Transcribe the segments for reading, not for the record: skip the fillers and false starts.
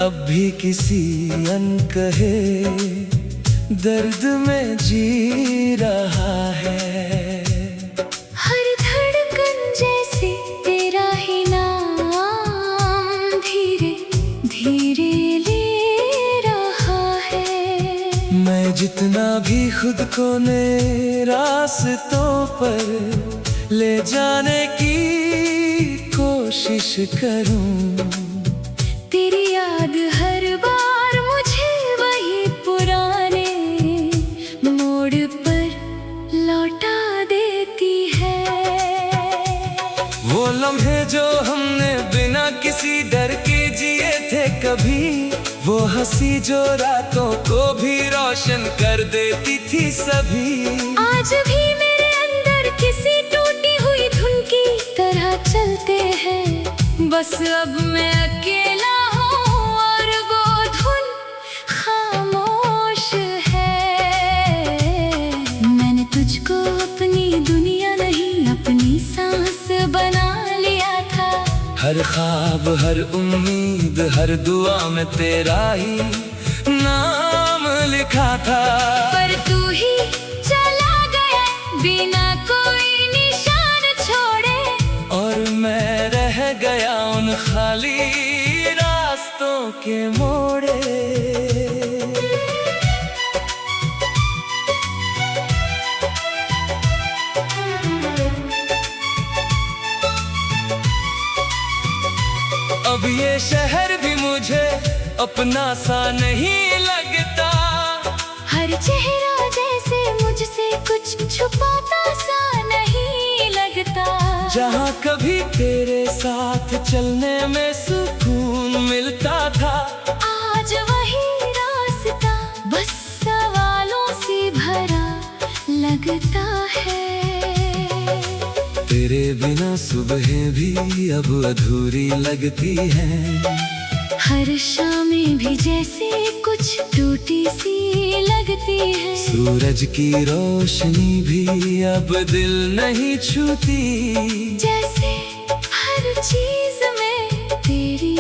अब भी किसी अनकहे दर्द में जी रहा है। हर धड़कन जैसे तेरा ही नाम धीरे धीरे ले रहा है। मैं जितना भी खुद को नए रास्तों पर ले जाने की कोशिश करूं, तेरी याद हर बार मुझे वही पुराने मोड़ पर लौटा देती है। वो लम्हे जो हमने बिना किसी डर के जिए थे कभी, वो हंसी जो रातों को भी रोशन कर देती थी सभी। आज भी मेरे अंदर किसी टूटी हुई धुन की तरह चलते हैं। बस अब मैं अकेला हूँ और वो धुन खामोश है। मैंने तुझको अपनी दुनिया नहीं अपनी सांस बना लिया था। हर ख्वाब हर उम्मीद हर दुआ में तेरा ही नाम लिखा था। पर तू ही चला गया बिना कोई निशान छोड़े, और मैं रह गया उन खाली रास्तों के मोड़े। अब ये शहर भी मुझे अपना सा नहीं लगता। हर चेहरा जैसे मुझसे कुछ छुपाता सा नहीं लगता। जहाँ कभी तेरे साथ चलने में सुकून मिलता था, आज वही रास्ता बस सवालों से भरा लगता है। तेरे बिना सुबहें भी अब अधूरी लगती हैं। हर शामें भी जैसे कुछ टूटी सी लगती है। सूरज की रोशनी भी अब दिल नहीं छूती। जैसे हर चीज में तेरी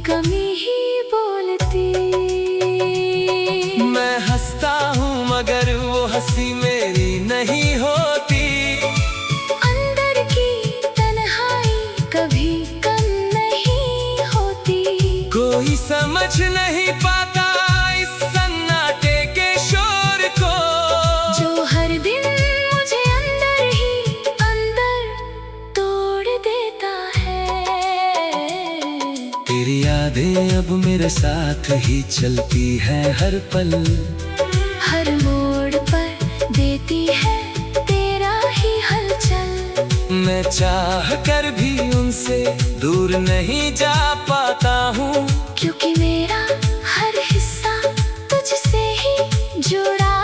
कमी ही बोलती। मैं हंसता हूँ मगर वो हंसी मेरी नहीं होती। अंदर की तन्हाई कभी कम नहीं होती। कोई समझ नहीं पाता इस सन्नाटे के शोर को, जो हर दिन मुझे अंदर ही अंदर तोड़ देता है। तेरी यादें अब मेरे साथ ही चलती हैं हर पल। हर मोड़ पर देती है तेरा ही हलचल। मैं चाह कर भी उनसे दूर नहीं जा पाता हूँ, क्योंकि मेरा हर हिस्सा तुझसे ही जुड़ा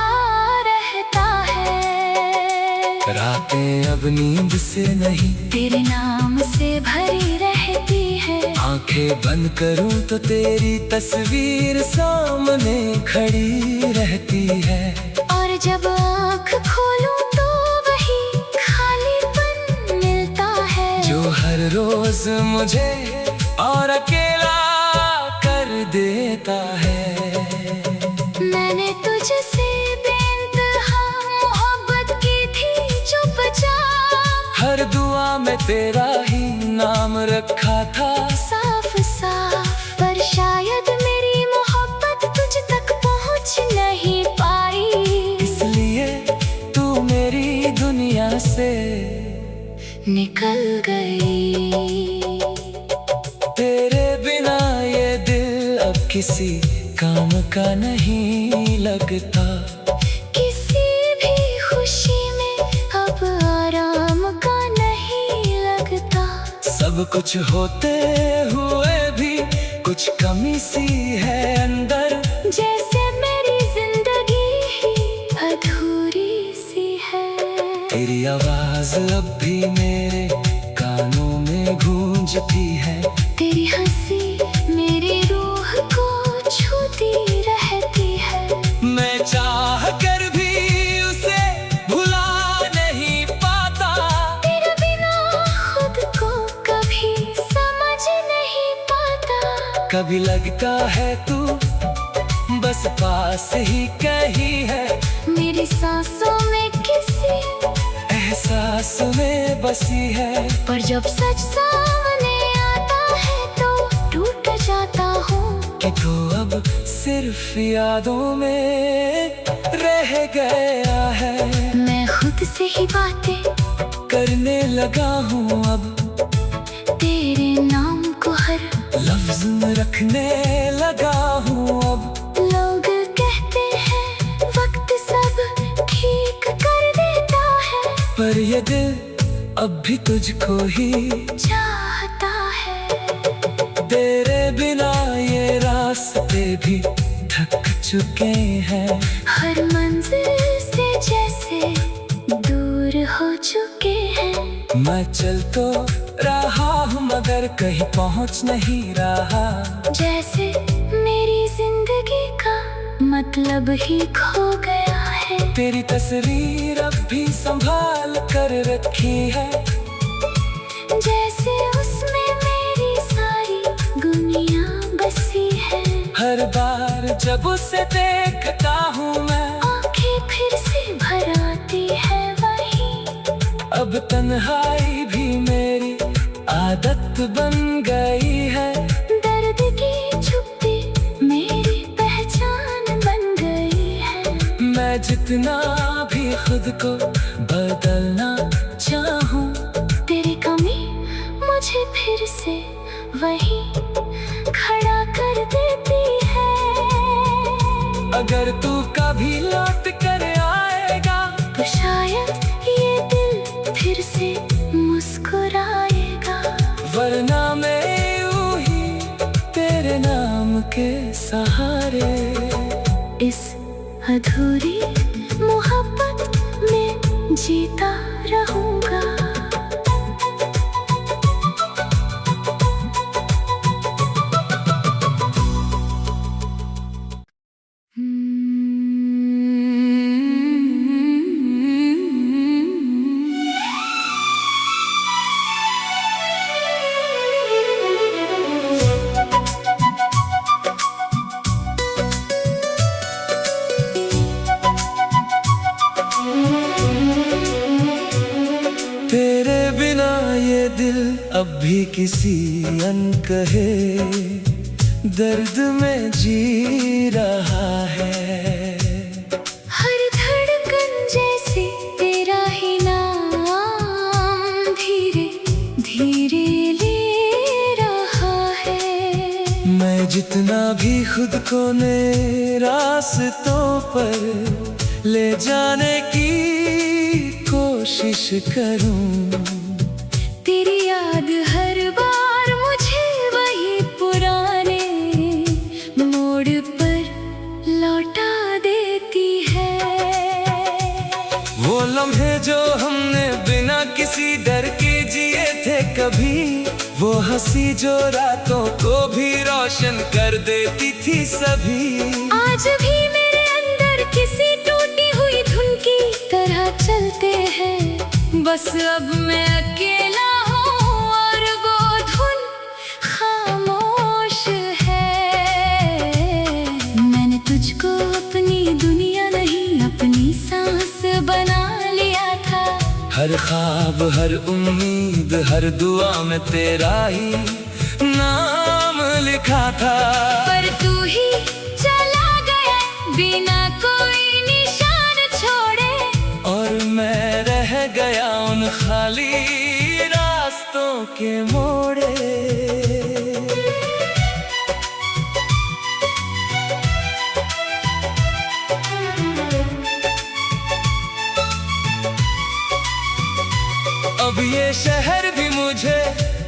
रहता है। रातें अब नींद से नहीं तेरे नाम से भरी रहती है। आंखें बंद करूं तो तेरी तस्वीर सामने खड़ी रहती है। और जब आँख खोलूं तो वही खालीपन मिलता है, जो हर रोज मुझे और अकेला कर देता है। मैंने तुझसे बेइंतहा मोहब्बत की थी चुपचाप। हर दुआ में तेरा ही नाम रखा था साफ साफ, पर शायद मेरी मोहब्बत तुझ तक पहुंच नहीं पाई। इसलिए तू मेरी दुनिया से निकल गई। तेरे बिना ये दिल अब किसी काम का नहीं लगता। किसी भी खुशी में अब आराम का नहीं लगता। सब कुछ होते हुए भी कुछ कमी सी है अंदर, जैसे मेरी जिंदगी ही अधूरी सी है। तेरी आवाज अब भी मेरे कानों में गूंजती है। तेरी हंसी मेरी रूह को छूती रहती है। मैं चाह कर भी उसे भुला नहीं पाता। तेरे बिना खुद को कभी समझ नहीं पाता। कभी लगता है तू बस पास ही कहीं है, मेरी सांसों में किसी एहसास में बसी है। पर जब सच सामने आता है तो टूट जाता हूँ कि तू अब सिर्फ यादों में रह गया है। मैं खुद से ही बातें करने लगा हूँ अब, तेरे नाम को हर लफ्ज में रखने लगा हूँ अब। लोग कहते हैं वक्त सब ठीक कर देता है, पर ये दिल अब भी तुझको ही चाहता है। तेरे बिना ये रास्ते भी थक चुके हैं, हर मंजिल से जैसे दूर हो चुके हैं। मैं चल तो रहा हूँ मगर कहीं पहुँच नहीं रहा, जैसे मेरी जिंदगी का मतलब ही खो गया है। तेरी तस्वीर अब भी संभाल कर रखी है, जैसे उसमें मेरी सारी दुनिया बसी है। हर बार जब उसे देखता हूँ मैं, आंखें फिर से भर आती है वही। अब तन्हाई भी मेरी आदत बन गई है, दर्द की छुपी मेरी पहचान बन गई है। मैं जितना भी खुद को बदलना चाहूँ, तेरी कमी मुझे फिर से वही खड़ा कर देती है। अगर तू कभी लौट कर आएगा तो शायद ये दिल फिर से मुस्कुराएगा, वरना मैं यूं ही तेरे नाम के सहारे इस अधूरी मोहब्बत में जीता रहूंगा। तेरे बिना ये दिल अब भी किसी अनकहे दर्द में जी रहा है। हर धड़कन जैसे तेरा ही नाम धीरे धीरे ले रहा है। मैं जितना भी खुद को नए रास्तों पर ले जाने की कोशिश करूं, तेरी याद हर बार मुझे वही पुराने मोड़ पर लौटा देती है। वो लम्हे जो हमने बिना किसी डर के जिए थे कभी, वो हंसी जो रातों को भी रोशन कर देती थी सभी। आज भी मेरे अंदर किसी टूटी हुई धुन की तरह चलते हैं, बस अब मैं अकेला हूँ और वो धुन खामोश है। मैंने तुझको अपनी दुनिया नहीं अपनी सांस बना लिया था। हर ख्वाब हर उम्मीद हर दुआ में तेरा ही नाम लिखा था, पर तू ही चला गया बिना कोई निशान छोड़े, और मैं रह गया उन खाली रास्तों के मोड़े। अब ये शहर भी मुझे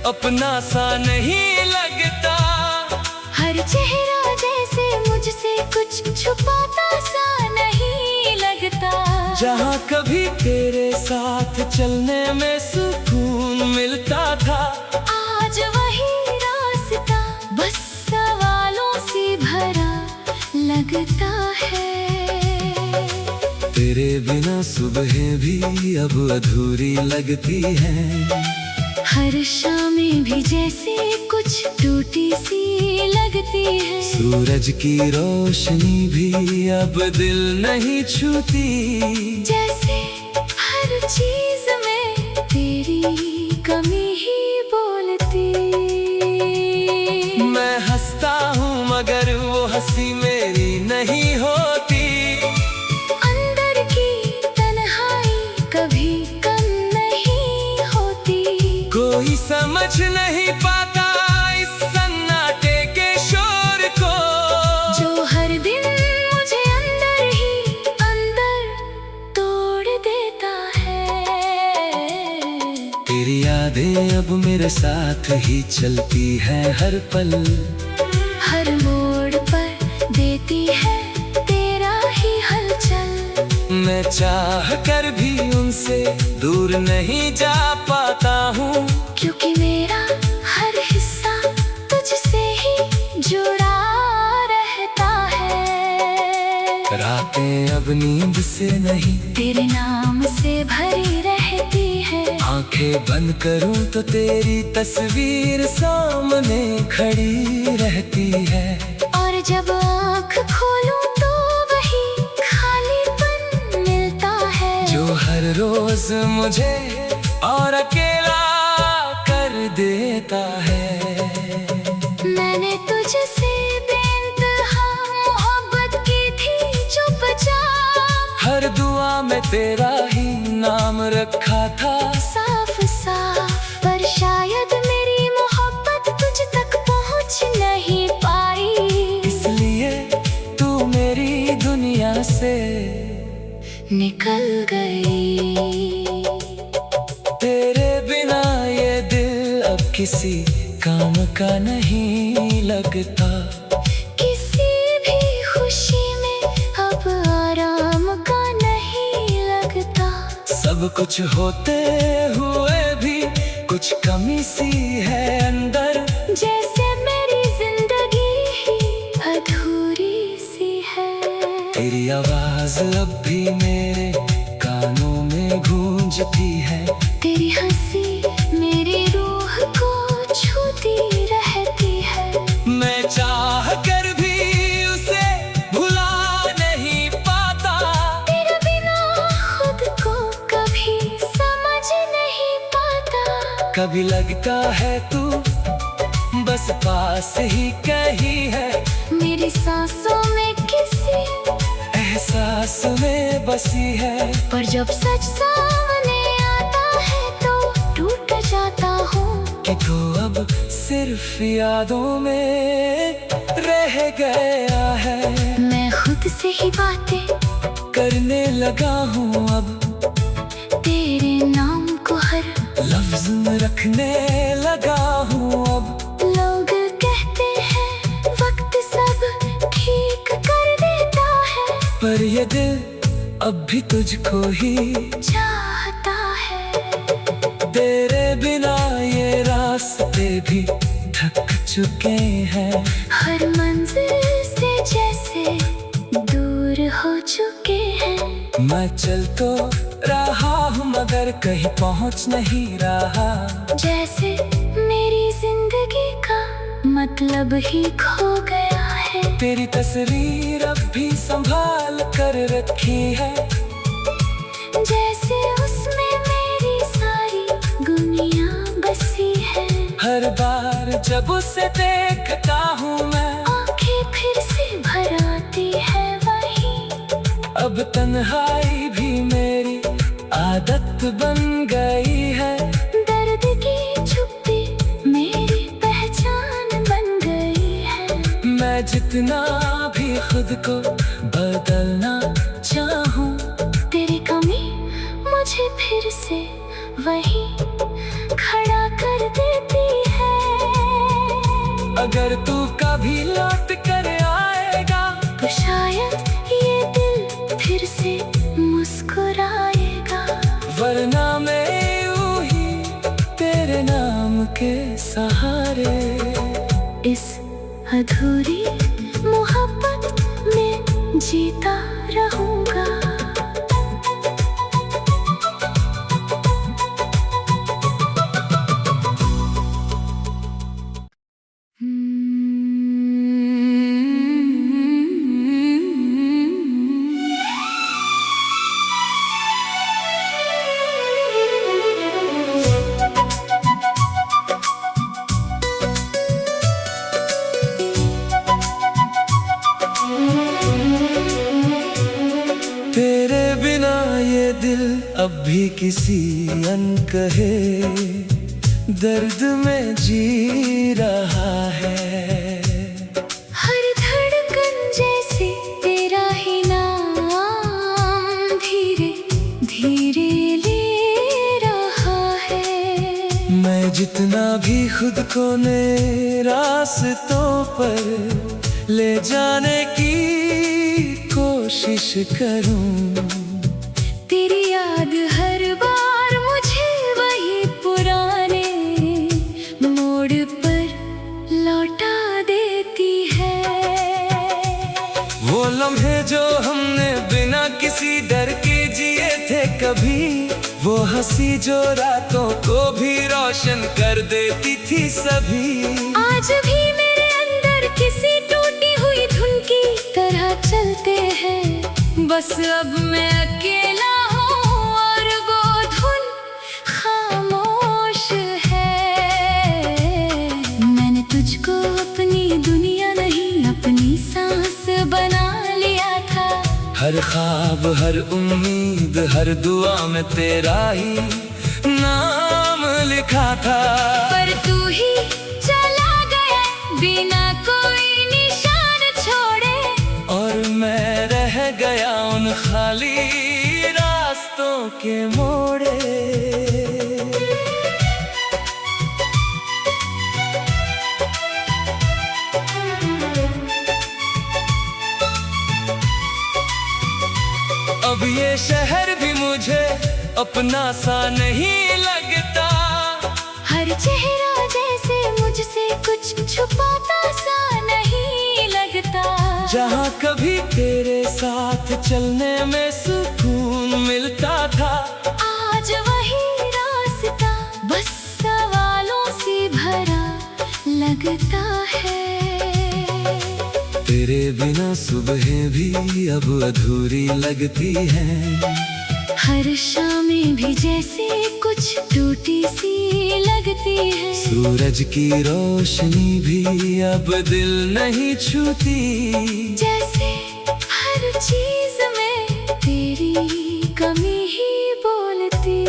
अपना सा नहीं लगता, हर चेहरा जैसे मुझसे कुछ छुपाता सा नहीं लगता। जहाँ कभी तेरे साथ चलने में सुकून मिलता था, आज वही रास्ता बस सवालों से भरा लगता है। तेरे बिना सुबहें भी अब अधूरी लगती हैं, हर शामें भी जैसे कुछ कुछ टूटी सी लगती है। सूरज की रोशनी भी अब दिल नहीं छूती। जैसे हर चीज में तेरी कमी ही बोलती। मैं हंसता हूँ मगर वो हंसी मेरी नहीं होती। अंदर की तन्हाई कभी कम नहीं होती। कोई समझ नहीं पाता इस सन्नाटे के शोर को, जो हर दिन मुझे अंदर ही अंदर तोड़ देता है। तेरी यादें अब मेरे साथ ही चलती है हर पल। हर मोड़ पर देती है तेरा ही हलचल। मैं चाह कर भी उनसे दूर नहीं जा पाता हूँ, क्योंकि मेरा हर हिस्सा तुझसे ही जुड़ा रहता है। रातें अब नींद से नहीं तेरे नाम से भरी रहती है। आंखें बंद करूं तो तेरी तस्वीर सामने खड़ी रहती है। और जब आँख खोलूं तो वही खालीपन मिलता है, जो हर रोज मुझे और अकेला कर देता है। मैंने तुझसे बेइंतहा मोहब्बत की थी चुपचाप। हर दुआ में तेरा ही नाम रखा था साफ साफ, पर शायद मेरी मोहब्बत तुझ तक पहुंच नहीं पाई। इसलिए तू मेरी दुनिया से निकल गई। तेरे बिना ये दिल अब किसी काम का नहीं लगता। किसी भी खुशी में अब आराम का नहीं लगता। सब कुछ होते हुए भी कुछ कमी सी है अंदर। जैसे मेरी जिंदगी ही अधूरी सी है। तेरी आवाज अब भी मेरे कानों में गूंजती है। तेरी हंसी मेरी रूह को छूती रहती है। मैं चाह कर भी उसे भुला नहीं पाता। तेरे बिना खुद को कभी समझ नहीं पाता। कभी लगता है तू बस पास ही कहीं है, मेरी सांसों में किसी एहसास में बसी है। पर जब सच सामने आता है तो टूट जाता हूँ। कि तू अब सिर्फ यादों में रह गया है। मैं खुद से ही बातें करने लगा हूँ अब, तेरे नाम को हर लफ्ज में रखने लगा हूँ अब। लोग कहते हैं वक्त सब ठीक कर देता है, पर ये दिल अब भी तुझको ही चाहता है। तेरे बिना ये रास्ते भी थक चुके हैं। हर मंजिल से जैसे दूर हो चुके हैं। मैं चल तो रहा हूँ मगर कहीं पहुँच नहीं रहा। जैसे मेरी जिंदगी का मतलब ही खो गया है। तेरी तस्वीर अब भी संभाल कर रखी है। जैसे उसमें मेरी सारी दुनिया बसी है। हर बार जब उसे देखता हूँ मैं, आंखें फिर से भर आती है वही। अब तन्हाई भी मेरी आदत बन गई है। दर्द की चुप्पी मेरी पहचान बन गई है। मैं जितना भी खुद को बदलना चाहूँ, तेरी कमी मुझे फिर से वही खड़ा कर देती है। अगर तू कभी लौट कर आएगा तो शायद ये दिल फिर से मुस्कुराएगा। वरना मैं यूं ही तेरे नाम के सहारे इस अधूरी मोहब्बत में जीता रहूंगा। अब भी किसी अनकहे दर्द में जी रहा है। हर धड़कन जैसे तेरा ही नाम धीरे धीरे ले रहा है। मैं जितना भी खुद को नए रास्तों पर ले जाने की कोशिश करूं, तेरी याद हर बार मुझे वही पुराने मोड़ पर लौटा देती है। वो लम्हे जो हमने बिना किसी डर के जिए थे कभी, वो हंसी जो रातों को भी रोशन कर देती थी सभी। आज भी मेरे अंदर किसी टूटी हुई धुन की तरह चलते हैं, बस अब मैं अकेला हूँ और वो धुन खामोश है। मैंने तुझको अपनी दुनिया नहीं अपनी सांस बना लिया था। हर ख्वाब हर उम्मीद हर दुआ में तेरा ही नाम लिखा था, पर तू ही चला गया बिना कोई निशान छोड़े, और मैं रह गया उन खाली रास्तों के मोड़े। अब ये शहर भी मुझे अपना सा नहीं लगता, हर चेहरा जैसे मुझसे कुछ छुपाता सा नहीं लगता। जहाँ कभी तेरे साथ चलने में सुकून मिलता था, आज वही रास्ता बस सवालों से भरा लगता है। तेरे बिना सुबहें भी अब अधूरी लगती हैं, हर शामें भी जैसे कुछ टूटी सी लगती है। सूरज की रोशनी भी अब दिल नहीं छूती, जैसे हर चीज में तेरी कमी ही बोलती।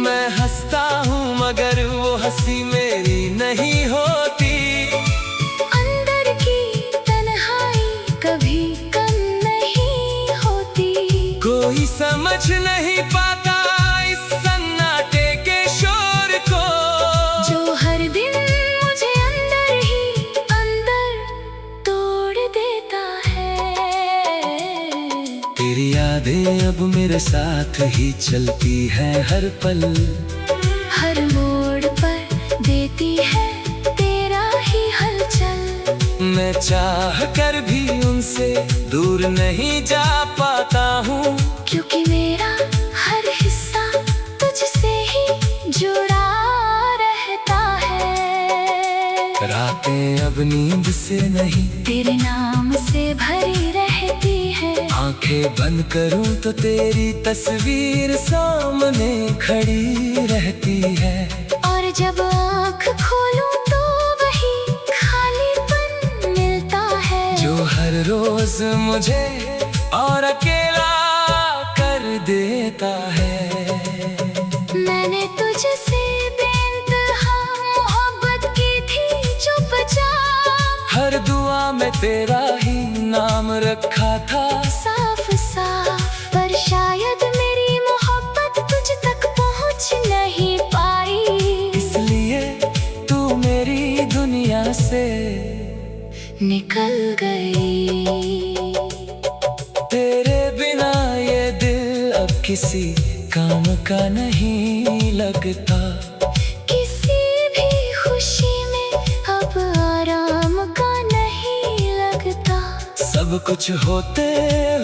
मैं हंसता हूँ मगर वो हंसी मेरी नहीं होती, अंदर की तन्हाई कभी कम नहीं होती। कोई समझ नहीं पाता इस सन्नाटे के शोर को, जो हर दिन मुझे अंदर ही अंदर तोड़ देता है। तेरी यादें अब मेरे साथ ही चलती है हर पल, हर मोड़ पर देती है तेरा ही हलचल। मैं चाह कर भी उनसे दूर नहीं जा पाता हूँ, क्योंकि मेरा हर हिस्सा तुझसे ही जुड़ा रहता है। रातें अब नींद से नहीं तेरे नाम से भरी रहती है, आंखें बंद करूं तो तेरी तस्वीर सामने खड़ी रहती है। और जब आँख खोलूं तो वही खालीपन मिलता है, जो हर रोज मुझे और अकेला कर देता है। मैंने तुझसे बेइंतहा मोहब्बत की थी चुपचाप, हर दुआ में तेरा ही नाम रखा था साफ साफ। पर शायद मेरी मोहब्बत तुझ तक पहुंच नहीं पाई, इसलिए तू मेरी दुनिया से निकल गई। तेरे बिना ये दिल अब किसी काम का नहीं लगता, किसी भी खुशी में अब आराम का नहीं लगता। सब कुछ होते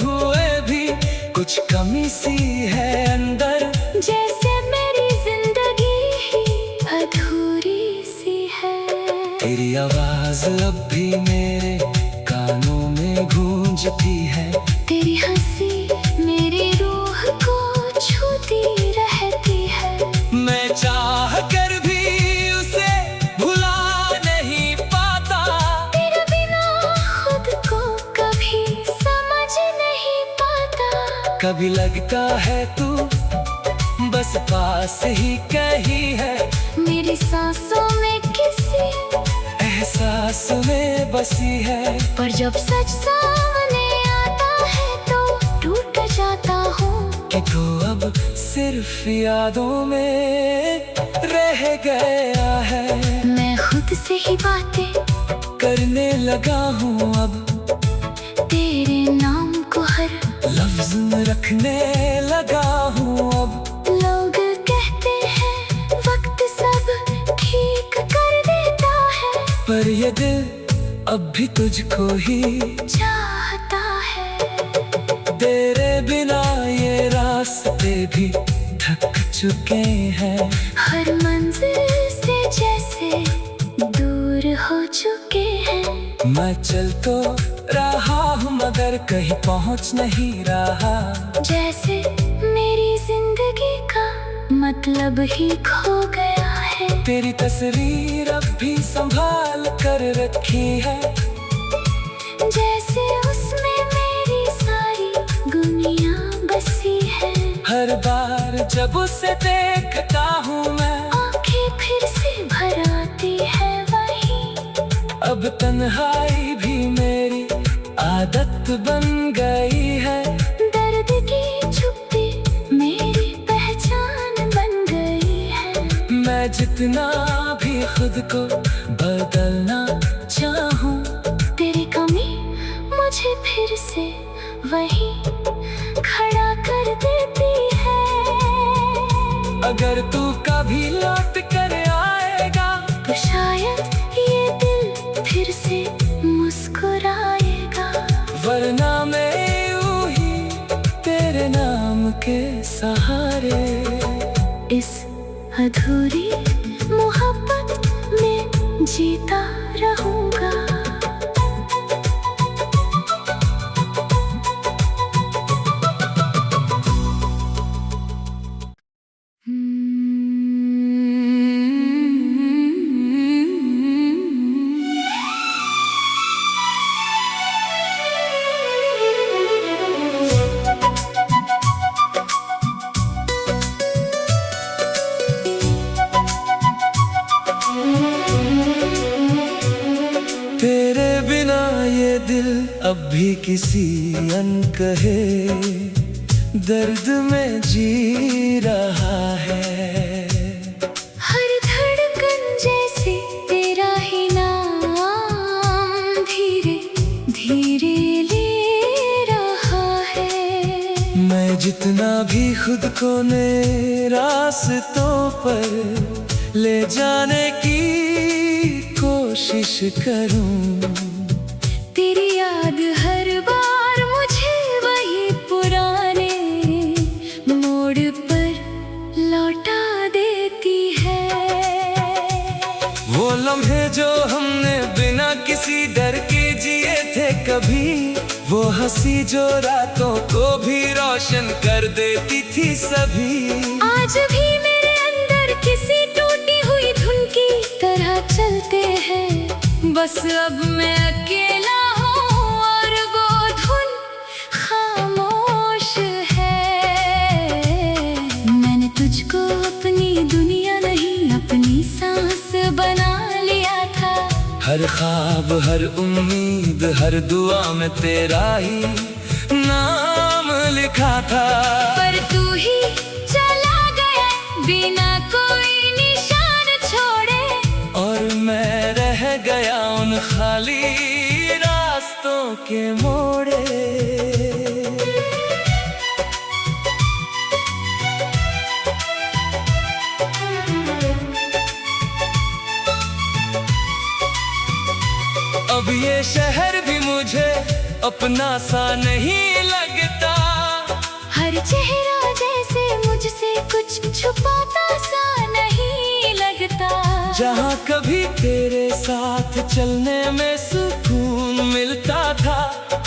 हुए भी कुछ कमी सी है अंदर, जैसे मेरी जिंदगी ही अधूरी सी है। तेरी आवाज अब भी मेरे कानों में गूंजती है, तेरी हंसी मेरी रूह को छूती रहती है। मैं चाह कर भी उसे भुला नहीं पाता, तेरे बिना खुद को कभी समझ नहीं पाता। कभी भी लगता है तू बस पास ही कहीं है। मेरी सांसों में किसी एहसास में बसी है। पर जब सच सामने आता है तो टूट जाता हूँ कि तू अब सिर्फ यादों में रह गया है। मैं खुद से ही बातें करने लगा हूँ अब, तेरे नाम को हर लफ्ज में रखने लगा हूँ अब। लोग कहते हैं वक्त सब ठीक कर देता है, पर ये दिल अब भी तुझको ही चाहता है। तेरे बिना ये रास्ते भी थक चुके हैं। हर मंजिल से जैसे दूर हो चुके हैं। मैं चल तो रहा हूँ मगर कहीं पहुँच नहीं रहा। जैसे मेरी जिंदगी का मतलब ही खो गया है। तेरी तस्वीर अब भी संभाल कर रखी है। जैसे उसमें मेरी सारी दुनिया बसी है। हर बार जब उसे देखता हूँ मैं, आंखें फिर से भर आती है वही। अब तन्हाई भी मेरी आदत बन गई है। दर्द की छुपी मेरी पहचान बन गई है। मैं जितना भी खुद को बदलना चाहूँ, तेरी कमी मुझे फिर से वही खड़ा कर देती है। अगर तू कभी लौट कर आएगा तो शायद ये दिल फिर से मुस्कुराएगा। वरना मैं यूं ही तेरे नाम के सहारे इस अधूरी मोहब्बत में जीता रहूंगा। तेरे बिना ये दिल अब भी किसी अनकहे दर्द में जी रहा है। हर धड़कन जैसे तेरा ही नाम धीरे धीरे ले रहा है। मैं जितना भी खुद को नए रास्तों पर ले जाने की कोशिश करूं, तेरी याद हर बार मुझे वही पुराने मोड़ पर लौटा देती है। वो लम्हे जो हमने बिना किसी डर के जिए थे कभी, वो हंसी जो रातों को भी रोशन कर देती थी सभी। आज भी मेरे अंदर किसी टूटी हुई धुन की तरह चलते हैं। बस अब मैं अकेला हूँ और वो धुन खामोश है। मैंने तुझको अपनी दुनिया नहीं अपनी सांस बना लिया था। हर ख्वाब हर उम्मीद हर दुआ में तेरा ही नाम लिखा था। पर तू ही चला गया बिना कोई निशान छोड़े, और मैं रह गया उन खाली रास्तों के मोड़े। अब ये शहर भी मुझे अपना सा नहीं लगता। हर चेहरा जैसे मुझसे कुछ छुपाता सा नहीं लगता। जहाँ कभी तेरे साथ चलने में सुकून मिलता था,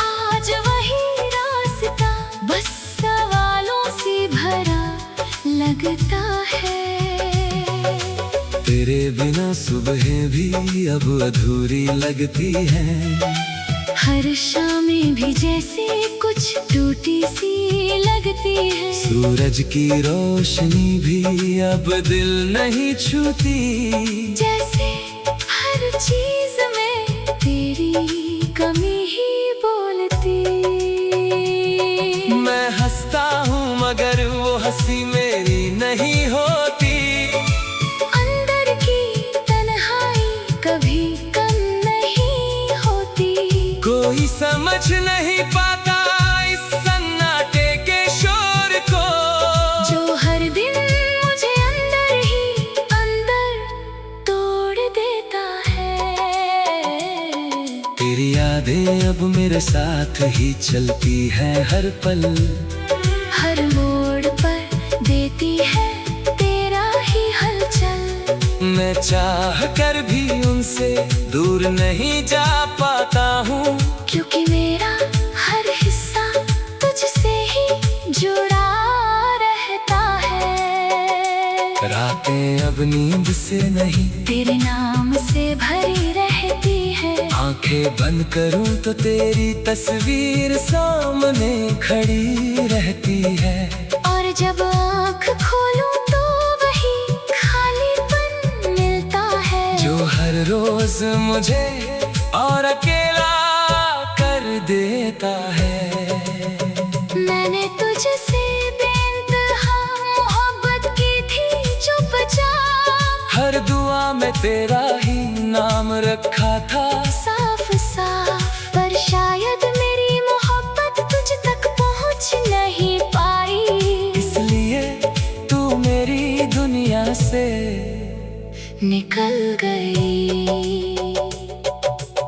आज वही रास्ता बस सवालों से भरा लगता है। तेरे बिना सुबहें भी अब अधूरी लगती हैं। हर शामें भी जैसे कुछ कुछ टूटी सी लगती है। सूरज की रोशनी भी अब दिल नहीं छूती, जैसे हर चीज में तेरी कमी ही बोलती। मैं हंसता हूँ मगर वो हंसी मेरी नहीं होती। अंदर की तन्हाई कभी कम नहीं होती। कोई समझ नहीं पाता इस सन्नाटे के शोर को, जो हर दिन मुझे अंदर ही अंदर तोड़ देता है। तेरी यादें अब मेरे साथ ही चलती हैं हर पल, हर मोड़ पर देती है तेरा ही हलचल। मैं चाह कर भी उनसे दूर नहीं जा पाता हूँ, क्योंकि मेरा हर हिस्सा तुझसे ही जुड़ा रहता है। रातें अब नींद से नहीं तेरे नाम से भरी रहती है। आंखें बंद करूं तो तेरी तस्वीर सामने खड़ी रहती है। और जब आँख खोलूं तो वही खालीपन मिलता है, जो हर रोज मुझे और अकेला कर देता है। मैंने तुझसे बेइंतहा मोहब्बत की थी जो बचा। हर दुआ में तेरा ही नाम रखा था साफ साफ, पर शायद मेरी मोहब्बत तुझ तक पहुंच नहीं पाई। इसलिए तू मेरी दुनिया से निकल गई।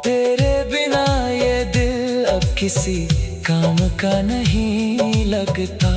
तेरे बिना ये दिल अब किसी काम का नहीं लगता।